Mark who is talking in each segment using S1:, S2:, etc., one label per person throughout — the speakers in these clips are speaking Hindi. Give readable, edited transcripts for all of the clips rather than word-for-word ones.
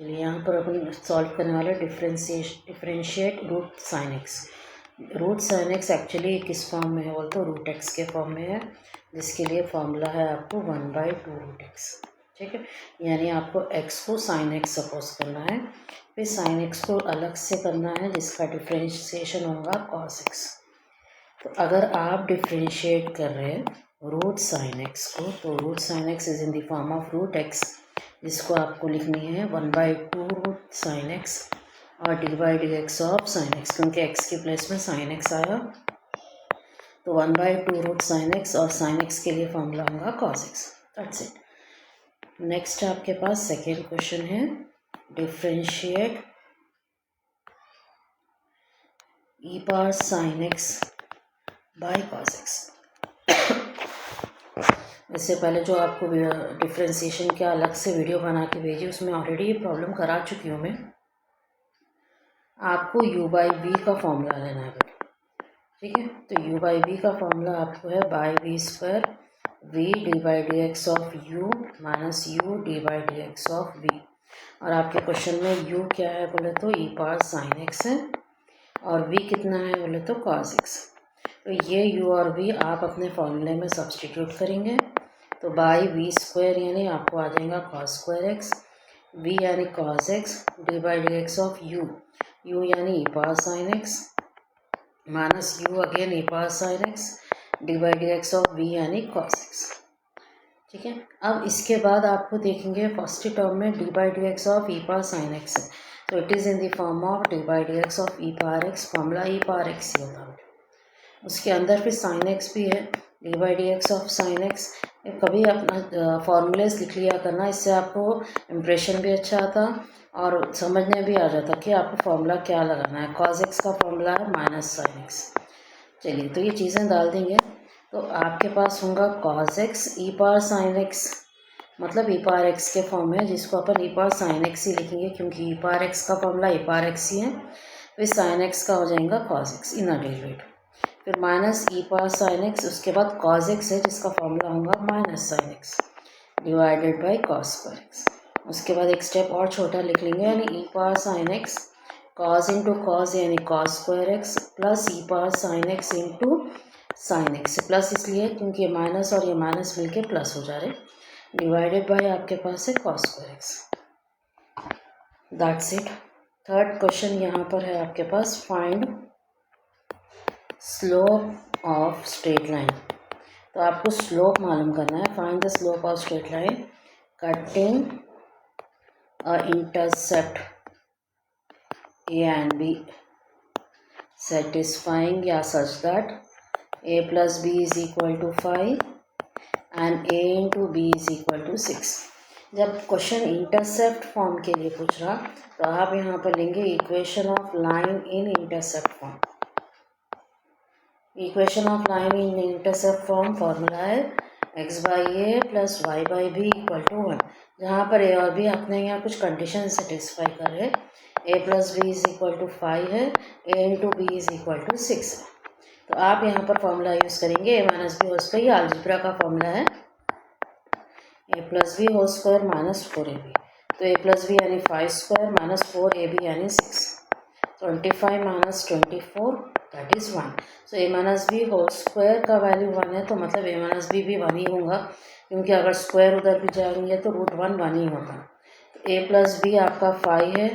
S1: चलिए यहाँ पर अपन सॉल्व करने वाले differentiate root sine X. Root sine X actually किस फॉर्म में है बोल तो रूट एक्स के फॉर्म में है, जिसके लिए फॉर्मूला है आपको 1/2 रूट एक्स। ठीक है, यानी आपको x को साइन एक्स सपोज करना है, फिर साइन एक्स को अलग से करना है जिसका डिफ्रेंशिएशन होगा कॉस एक्स। तो अगर आप डिफ्रेंशिएट कर रहे हैं रूट साइन एक्स को, तो root sine X is in the form of root X, जिसको आपको लिखनी है 1/2 रूट साइन एक्स और d/dx ऑफ साइन एक्स, क्योंकि x के प्लेस में साइन एक्स आया, तो 1/2 रूट साइन एक्स और साइन एक्स के लिए फॉर्मूला होगा cos x. That's it. Next आपके पास सेकेंड क्वेश्चन है, differentiate e power sine x by cos x. इससे पहले जो आपको डिफ्रेंशिएशन के अलग से वीडियो बना के भेजी, उसमें ऑलरेडी ये प्रॉब्लम करा चुकी हूँ मैं। आपको u/v का फॉर्मूला लेना है बेटा। ठीक है, तो u/v का फॉर्मूला आपको है by we square v d/dx of u minus u d/dx of v। और आपके क्वेश्चन में u क्या है बोले तो e पावर साइन एक्स है, और v कितना है बोले तो cos x। तो ये u और v आप अपने फॉर्मूले में सब्सटीट्यूट करेंगे, तो बाई वी स्क्वायर यानी आपको आ जाएगा cos स्क्वायर एक्स, v यानी cos x d/dx of u यानी e power sine x minus u again e power sine x d/dx of v यानी cos x। ठीक है, अब इसके बाद आपको देखेंगे फर्स्ट टर्म में d/dx of e power sine x है, तो it is in the form of d/dx of e power x, formula e power x ही होता है। उसके अंदर फिर साइन एक्स भी है, d/dx ऑफ साइन एक्स। कभी अपना फॉर्मूलेस लिख लिया करना, इससे आपको इम्प्रेशन भी अच्छा आता और समझने भी आ जाता कि आपको फॉर्मूला क्या लगाना है। cos x का फॉर्मूला है माइनस साइन एक्स। चलिए, तो ये चीज़ें डाल देंगे, तो आपके पास होगा cos x e power sine x, मतलब e पावर x के फॉर्म में, जिसको अपन e पावर साइन एक्स ही लिखेंगे क्योंकि e पावर x का फॉर्मूला e पावर x ही है। फिर साइन x का हो जाएगा cos x इन डेरिवेटिव, फिर minus e power sine x, उसके बाद cos x है जिसका फॉर्मूला होगा minus sine x divided by cos square x. उसके बाद एक स्टेप और छोटा लिख लेंगे, यानी e power sine x cos into cos यानी cos square x plus e power sine x into sine x. Plus इसलिए क्योंकि ये माइनस और ये माइनस मिलके प्लस हो जा रहे, डिवाइडेड बाय आपके पास है cos square x. That's it. Third question यहाँ पर है आपके पास, find slope of straight line. तो आपको स्लोप मालूम करना है, find the slope of straight line cutting a intercept a and b satisfying या such that a plus b is equal to 5 and a into b is equal to 6। जब क्वेश्चन इंटरसेप्ट फॉर्म के लिए पूछ रहा, तो आप यहाँ पर लेंगे equation of line in intercept form. Equation of line in intercept form formula है x/a plus y/b equal to 1, जहाँ पर a और b अपने यहाँ कुछ कंडीशन सेटिस्फाई कर रहे हैं। a plus B is equal to 5 है, a into B is equal to 6 है। तो आप यहाँ पर फॉर्मूला यूज़ करेंगे a minus B whole square, ये अलजेब्रा का फॉर्मूला है, a plus B whole square minus 4ab। तो a प्लस बी यानी 5 स्क्वायर माइनस 4ab यानी 6, 25 minus 24 that is 1। So a minus B whole square का वैल्यू 1 है, तो मतलब a माइनस बी भी 1 ही होगा, क्योंकि अगर स्क्वायर उधर भी जाएंगे तो रूट 1 ही होगा। तो a प्लस बी आपका 5 है,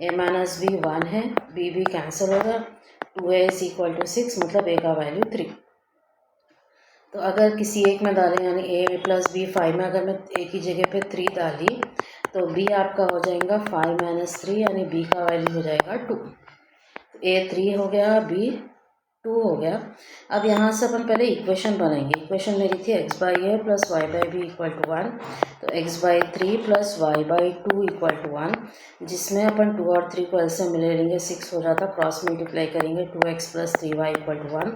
S1: a माइनस बी 1 है, b भी कैंसिल होगा, 2a इज इक्वल टू 6, मतलब a का वैल्यू 3। तो अगर किसी एक में डालें, यानी a प्लस बी 5 में अगर मैं a की जगह पे 3 डाली, तो b आपका हो जाएगा 5 माइनस 3, यानी b का वैल्यू हो जाएगा 2। a 3 हो गया, b 2 हो गया। अब यहाँ से अपन पहले इक्वेशन बनाएंगे। इक्वेशन मेरी थी x/a plus y/b equal to 1, तो x/3 plus y/2 equal to 1, जिसमें अपन 2 और 3 को एल से मिले लेंगे, 6 हो जाता, क्रॉस मल्टीप्लाई करेंगे, 2x plus 3y equal to 1,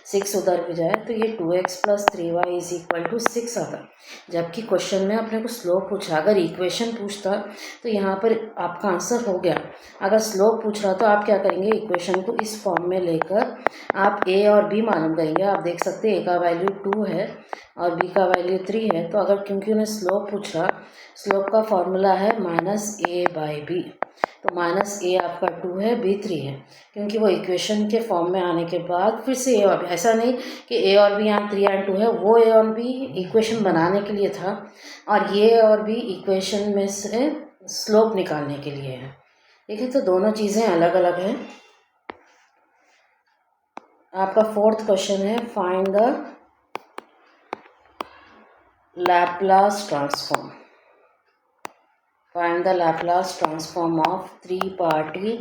S1: 6 उधर भी जाए तो ये 2x plus 3y is equal to 6 आता। जबकि क्वेश्चन में अपने को स्लोप पूछा, अगर इक्वेशन पूछता तो यहाँ पर आपका आंसर हो गया। अगर स्लोप पूछ रहा तो आप क्या करेंगे, इक्वेशन को इस फॉर्म में लेकर आप a और b मालूम करेंगे। आप देख सकते हैं a का वैल्यू 2 है और b का वैल्यू 3 है, तो अगर क्योंकि उन्हें स्लोप स्लोप पूछ रहा, स्लोप का फॉर्मूला है -a/b। तो -a आपका 2 है, b 3 है, क्योंकि वो इक्वेशन के फॉर्म में आने के बाद फिर से a और b, ऐसा नहीं कि a और b यहाँ 3 और 2 है, वो a और b इक्वेशन बनाने के लिए था और ये और b इक्वेशन में से स्लोप निकालने के लिए है। ठीक है, तो दोनों चीज़ें अलग अलग हैं। आपका 4th क्वेश्चन है, find the Laplace transform. Find the Laplace transform of 3 power t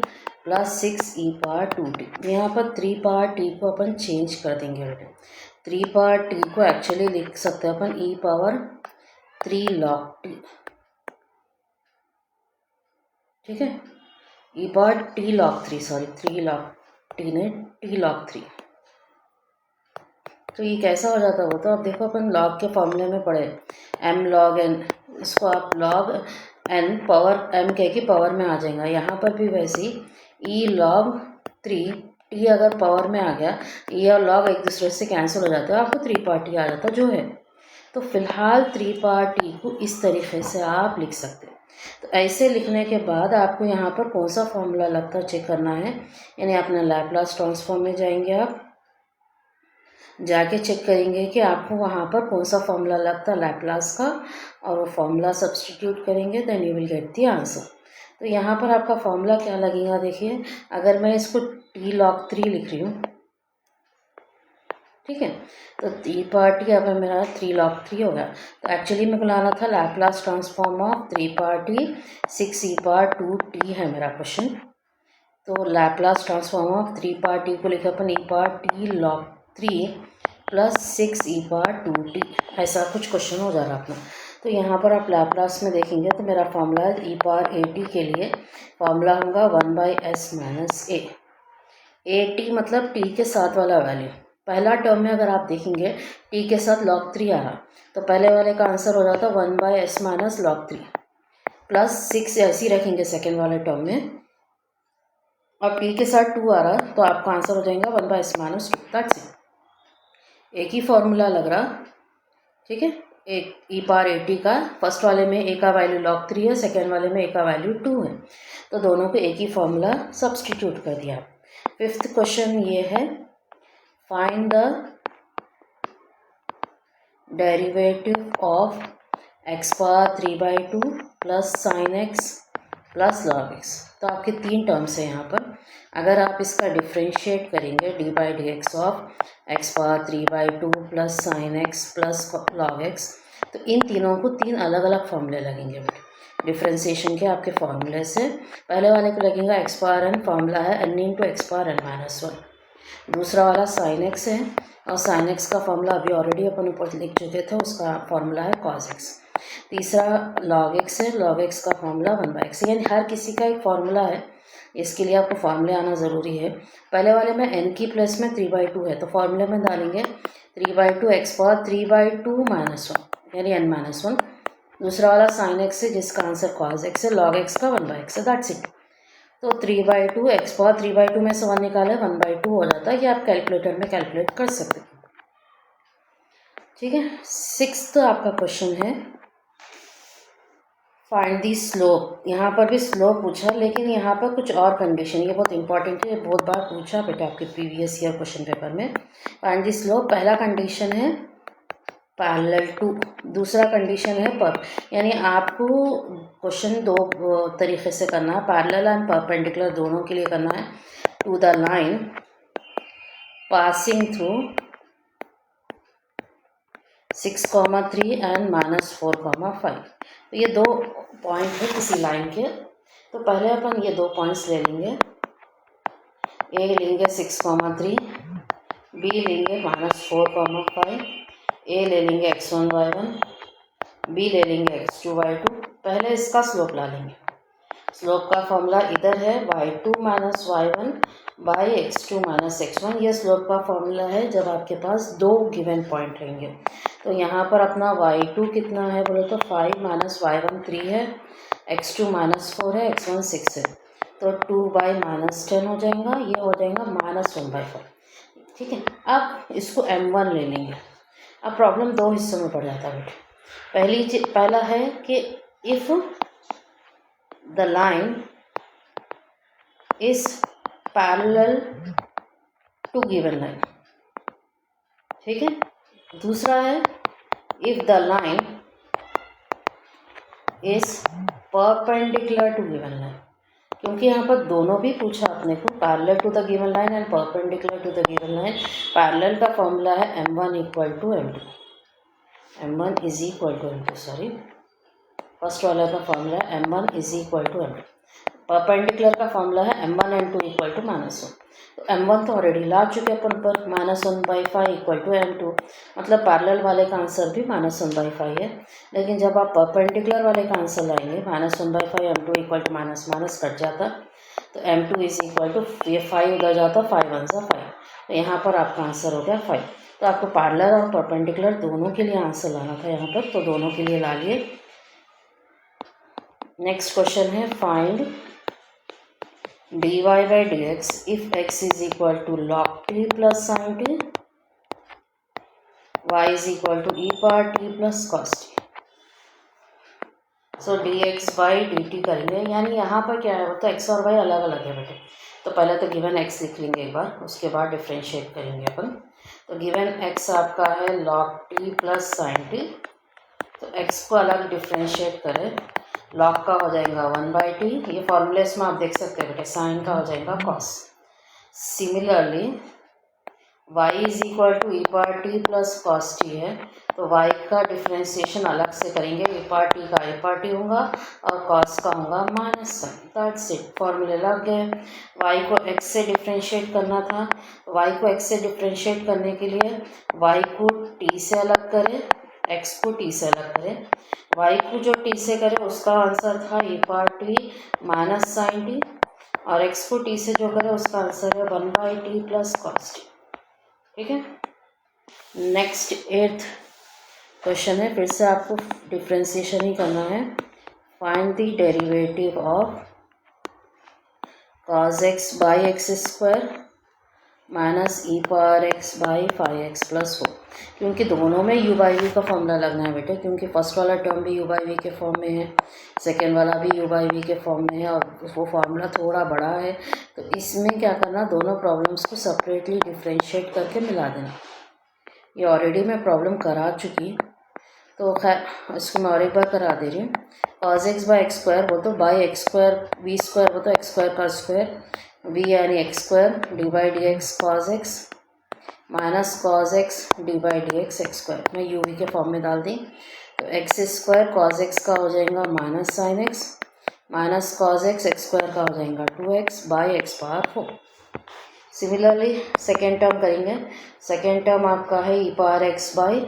S1: plus 6 e power 2t। यहाँ पर 3 power t को अपन चेंज कर देंगे बेटे। 3 power t को एक्चुअली लिख सकते हैं अपन e power 3 log t। ठीक है, e power t log 3, sorry 3 log t ने t log 3। तो ये कैसा हो जाता हो, तो अब देखो अपन लॉग के फॉर्मूले में पढ़े m log n, इसको आप log n पावर m कह के पावर में आ जाएगा। यहाँ पर भी वैसे ही e log 3 t अगर पावर में आ गया, e और log एक दूसरे से कैंसिल हो जाते हैं, आपको 3 पावर t आ जाता जो है। तो फिलहाल 3 पावर t को इस तरीके से आप लिख सकते हैं। तो ऐसे लिखने के बाद आपको यहाँ पर कौन सा फॉर्मूला लगता है चेक करना है, यानी अपने लैप्लास ट्रांसफॉर्म में जाएंगे, आप जाके चेक करेंगे कि आपको वहाँ पर कौन सा फॉर्मूला लगता है लैप्लास का, और वो फॉर्मूला सब्सटीट्यूट करेंगे, then you will get the answer. तो यहाँ पर आपका फॉर्मूला क्या लगेगा, देखिए अगर मैं इसको t log 3 लिख रही हूँ, ठीक है, तो t पावर t अब मेरा 3 log 3 हो गया। तो एक्चुअली मेरे को लाना था Laplace transform of 3 power t 6 e power 2t है मेरा क्वेश्चन। तो Laplace transform of 3 power t को लिखा अपन e power t log 3 plus 6 e power 2t, ऐसा कुछ क्वेश्चन हो जा रहा अपना। तो यहाँ पर आप लैप्लास में देखेंगे तो मेरा फॉर्मूला है e पावर at के लिए फॉर्मूला होगा 1/s माइनस a। at मतलब t के साथ वाला वैल्यू। पहला टर्म में अगर आप देखेंगे t के साथ log 3 आ रहा, तो पहले वाले का आंसर हो जाता 1/s माइनस log 3 प्लस 6 ऐसे ही रखेंगे सेकेंड वाले टर्म में, और t के साथ 2 आ रहा तो आपका आंसर हो जाएगा 1/s माइनस 2। दैट्स इट, एक ही फॉर्मूला लग रहा। ठीक है, एक e पावर at का फर्स्ट वाले में a का वैल्यू log 3 है, सेकेंड वाले में a का वैल्यू 2 है, तो दोनों को एक ही फॉर्मूला सब्सटीट्यूट कर दिया। 5th क्वेश्चन ये है, find the derivative of x power 3/2 plus sign x plus log x। तो आपके 3 टर्म्स हैं यहाँ पर, अगर आप इसका डिफ्रेंशिएट करेंगे d/dx of x power 3/2 plus sign x plus log x, तो इन तीनों को 3 अलग अलग फॉर्मूले लगेंगे डिफ्रेंशिएशन के आपके फॉर्मूले से। पहले वाले को लगेगा x पावर n, फॉर्मूला है n into x power n minus 1। दूसरा वाला साइन x है, और साइन x का फॉर्मूला अभी ऑलरेडी अपन ऊपर लिख चुके थे, उसका फॉर्मूला है cos x। तीसरा log x है, log x का फॉर्मूला 1/x, यानी हर किसी का एक फॉर्मूला है, इसके लिए आपको फॉर्मूले आना ज़रूरी है। पहले वाले में n की प्लस में 3/2 है, तो फॉर्मूले में डालेंगे 3/2 x पावर 3/2 माइनस 1 यानी n माइनस 1। दूसरा वाला साइन x है जिसका आंसर cos x है, log x का 1/x है, दैट्स इट। तो 3/2 x पावर 3/2 में से 1 निकाले 1/2 हो जाता है, ये आप कैलकुलेटर में कैलकुलेट कर सकते हैं। ठीक है, 6th आपका क्वेश्चन है, फाइंड दी स्लोप। यहाँ पर भी स्लोप पूछा, लेकिन यहाँ पर कुछ और कंडीशन, ये बहुत इंपॉर्टेंट है, बहुत बार पूछा बेटा आपके प्रीवियस ईयर क्वेश्चन पेपर में। फाइंड दी स्लोप, पहला कंडीशन है पैरेलल टू, दूसरा कंडीशन है पर, यानी आपको क्वेश्चन 2 तरीके से करना है, पैरेलल एंड परपेंडिकुलर दोनों के लिए करना है। To the line passing through 6,3 and -4,5। तो ये 2 पॉइंट है किसी लाइन के, तो पहले अपन ये 2 पॉइंट्स ले लेंगे, ए लेंगे 6,3, बी लेंगे -4,5, ए ले लेंगे x1 y1, बी ले लेंगे x2 y2। पहले इसका स्लोप ला लेंगे, स्लोप का फॉर्मूला इधर है y2 minus y1 by x2 minus x1, ये स्लोप का फॉर्मूला है जब आपके पास 2 गिवन पॉइंट रहेंगे। तो यहाँ पर अपना y2 कितना है बोले तो 5 माइनस y1 3 है, x2 -4 है, x1 6 है, तो 2/-10 हो जाएगा, ये हो जाएगा -1/4। ठीक है, अब इसको m1 ले लेंगे। अब प्रॉब्लम 2 हिस्सों में पड़ जाता है बेटे, पहला है कि if the line is parallel to given line, ठीक है। दूसरा है if the line is perpendicular to given line, क्योंकि यहाँ पर दोनों भी पूछा अपने को, parallel to the given line and perpendicular to the given line. पैरेलल का फॉर्मूला है m1 equal to m2, m1 is equal to m2, sorry first वाला का फॉर्मूला है m1 is equal to m2। Perpendicular का फॉर्मूला है m1 m2 इक्वल टू -1। तो m1 तो ऑलरेडी ला चुके अपन पर, -1/5 इक्वल टू m2, मतलब पैरेलल वाले का आंसर भी -1/5 है। लेकिन जब आप परपेंडिकुलर वाले का आंसर लाएंगे -1/5 m2 equal to minus cut जाता, तो m2 इज इक्वल टू ये 5 उधर जाता, 5 1 5, तो यहाँ पर आपका आंसर हो गया 5। तो आपको पैरेलल और परपेंडिकुलर दोनों के लिए आंसर लाना था यहाँ पर, तो दोनों के लिए ला लिए। नेक्स्ट क्वेश्चन है find dy by dx if x is equal to log t plus sin t, y is equal to e power t plus cos t। So dx by dt करेंगे, यानी यहाँ पर क्या है, तो x और y अलग अलग है बेटे। तो पहले तो गिवन x लिख लेंगे एक बार, उसके बाद डिफ्रेंशिएट करेंगे अपन। तो गिवन x आपका है log t plus sin t, तो x को अलग डिफ्रेंशिएट करें, लॉग का हो जाएगा 1/t, ये फॉर्मूलेस में आप देख सकते हैं बेटे, साइन का हो जाएगा cos. Similarly y is equal to E power T plus cos T है, तो y का डिफ्रेंशिएशन अलग से करेंगे, ई पावर टी का ई पावर टी होगा और कॉस का होगा माइनस साइन। दैट्स इट, फॉर्मूले लग गए। y को x से डिफ्रेंशिएट करना था, y को x से डिफ्रेंशिएट करने के लिए y को t से अलग करें, x को t से अलग करें। y को जो t से करे उसका आंसर था e power T minus sine T, और x को t से जो करे उसका आंसर है 1/t प्लस कॉस टी, ठीक है। नेक्स्ट 8th क्वेश्चन है, फिर से आपको डिफ्रेंशिएशन ही करना है। Find the derivative of cos x by X square minus e power x by 5x plus 4, क्योंकि दोनों में u बाई वी का फॉर्मूला लगना है बेटे, क्योंकि फर्स्ट वाला टर्म भी u बाई वी के फॉर्म में है, सेकेंड वाला भी u बाई वी के फॉर्म में है, और वो फार्मूला थोड़ा बड़ा है। तो इसमें क्या करना, दोनों प्रॉब्लम्स को सेपरेटली डिफ्रेंशिएट करके मिला देना। ये ऑलरेडी मैं प्रॉब्लम करा चुकी, तो खैर इसको मैं और एक बार करा दे रही हूँ। cos x by X square, वो तो by X square, V square वो तो एक्स स्क्वायर का स्क्वायर, v यानी X square D by D X cos X minus cos X D by D X x square, मैं यू वी के फॉर्म में डाल दी। तो एक्स स्क्वायर कॉज एक्स का हो जाएगा minus sine x, minus cos x x square का हो जाएगा 2x by x power 4। Similarly second term करेंगे, सेकेंड टर्म आपका है e power x by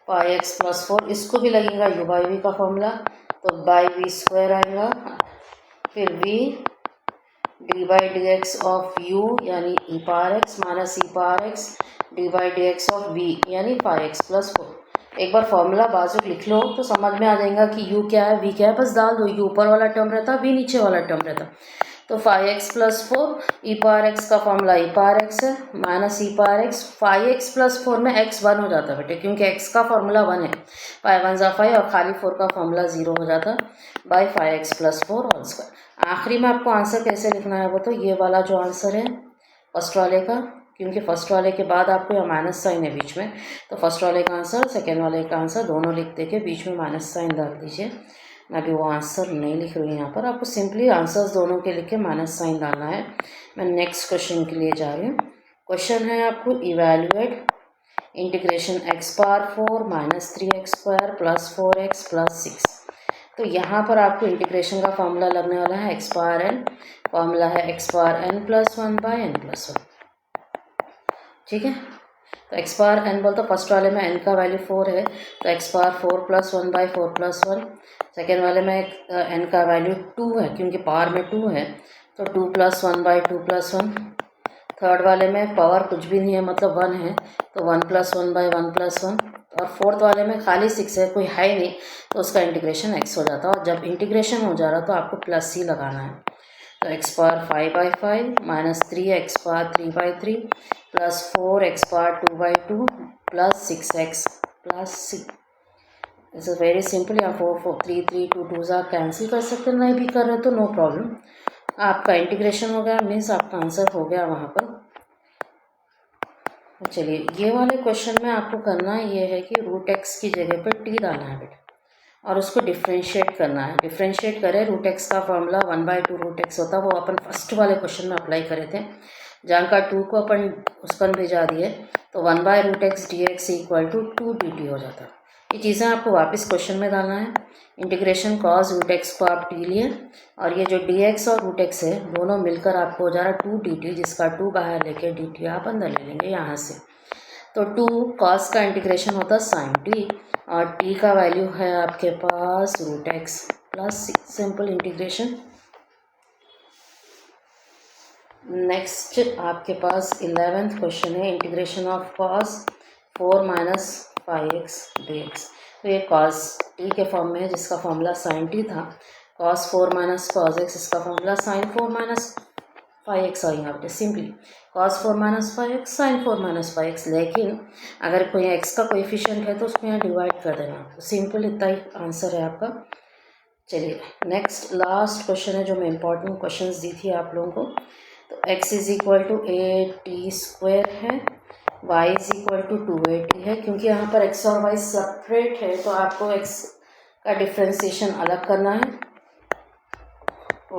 S1: pi x plus 4, इसको भी लगेगा यू बाई वी का फॉर्मूला, तो बाई वी स्क्वायर आएगा, फिर v d by D x of u यानी e power x minus e power x D by D x of v यानी 5x प्लस 4। एक बार फॉर्मूला बाजू लिख लो तो समझ में आ जाएगा कि u क्या है, v क्या है, बस डाल दो, u ऊपर वाला टर्म रहता, v नीचे वाला टर्म रहता। तो 5x प्लस 4, ई पावर एक्स का फॉर्मूला ई पावर एक्स है minus e power x, 5x plus 4 में x 1 हो जाता है बेटे, क्योंकि x का फॉर्मूला 1 है, 5 1 5 और खाली 4 का फॉर्मूला 0 हो जाता by 5x plus 4 whole square. आखिरी में आपको आंसर कैसे लिखना है, वो तो ये वाला जो आंसर है फर्स्ट वाले का, क्योंकि फर्स्ट वाले के बाद आपको यहाँ माइनस साइन है बीच में, तो फर्स्ट वाले का आंसर सेकेंड वाले का आंसर दोनों लिख दे के बीच में माइनस साइन डाल दीजिए। मैं अभी वो आंसर नहीं लिख रही हूँ यहाँ पर, आपको सिंपली आंसर्स दोनों के लिख के माइनस साइन डालना है। मैं नेक्स्ट क्वेश्चन के लिए जा रही हूँ। क्वेश्चन है आपको evaluate integration x power 4 minus 3x square plus 4x plus 6। तो यहाँ पर आपको इंटीग्रेशन का फॉर्मूला लगने वाला है x पावर n, फॉर्मूला है x power n plus 1 by n plus 1, ठीक है। तो x पावर n बोलते फर्स्ट वाले में n का वैल्यू 4 है, तो x power 4 plus 1 by 4 plus 1। Second वाले में n का वैल्यू 2 है, क्योंकि पावर में 2 है, तो 2 प्लस 1 बाई 2 प्लस 1। थर्ड वाले में पावर कुछ भी नहीं है, मतलब 1 है, तो 1 प्लस 1 बाई 1 प्लस 1। और फोर्थ वाले में खाली 6 है, कोई है ही नहीं, तो उसका इंटीग्रेशन x हो जाता है, और जब इंटीग्रेशन हो जा रहा तो आपको प्लस c लगाना है। तो x power 5 by 5 minus 3x power 3 by 3 plus 4x power 2 by 2 plus 6x plus c। It's very simple. या 4 4 3 3 2 2 आप कैंसिल कर सकते हैं, नहीं भी कर रहे तो नो प्रॉब्लम, आपका इंटीग्रेशन हो गया, मीन्स आपका आंसर हो गया वहाँ पर। चलिए ये वाले क्वेश्चन में आपको करना ये है कि रूट एक्स की जगह पर टी डालना है बेटा, और उसको डिफ्रेंशिएट करना है। डिफ्रेंशिएट करें, रूट एक्स का फॉर्मूला 1/2 रूट एक्स होता है, वो अपन फर्स्ट वाले क्वेश्चन में अप्लाई करे थे, जहाँ का 2 को अपन उस पर भिजा दिए तो 1/√x dx equal to 2 dt हो जाता। ये चीज़ें आपको वापस क्वेश्चन में डालना है। इंटीग्रेशन कॉस रूट एक्स को आप टी लिए, और ये जो dx और रूट एक्स है दोनों मिलकर आपको हो जा रहा 2 dt, जिसका 2 बाहर लेके dt आप अंदर ले लेंगे यहाँ से। तो 2 कॉस का इंटीग्रेशन होता है साइन टी, और t का वैल्यू है आपके पास root x plus simple integration. Next आपके पास 11th क्वेश्चन है, integration of cos 4 minus 5x dx। तो ये कॉस टी के फॉर्म में है, जिसका फॉर्मूला साइन टी था। कॉस 4 माइनस कॉस एक्स, इसका फॉर्मूला साइन 4 माइनस 5x। और यहाँ पे simply cos 4 minus 5x sine 4 minus 5x, लेकिन अगर कोई x का कोएफिशिएंट है तो उसको यहाँ डिवाइड कर देना। तो सिंपल इतना ही आंसर है आपका। चलिए नेक्स्ट लास्ट क्वेश्चन है जो मैं इंपॉर्टेंट क्वेश्चंस दी थी आप लोगों को। तो x is equal to a² है, y is equal to 2at है। क्योंकि यहाँ पर x और y सेपरेट है तो आपको x का डिफ्रेंसिएशन अलग करना है,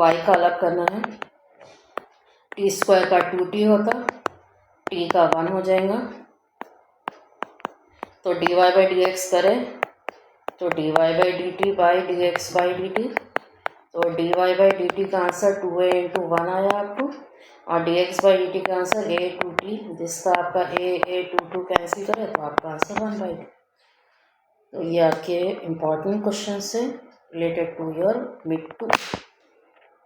S1: y का अलग करना है। t² का 2t होता, t का 1 हो जाएगा। तो dy/dx करें तो dy/dt/dx/dt, तो dy/dt का आंसर 2a × 1 आया आपको, और dx/dt का आंसर a2t, जिसका आपका a2 कैंसिल करें तो आपका आंसर 1/2। तो ये आपके इम्पॉर्टेंट क्वेश्चन है रिलेटेड टू योर मिड 2।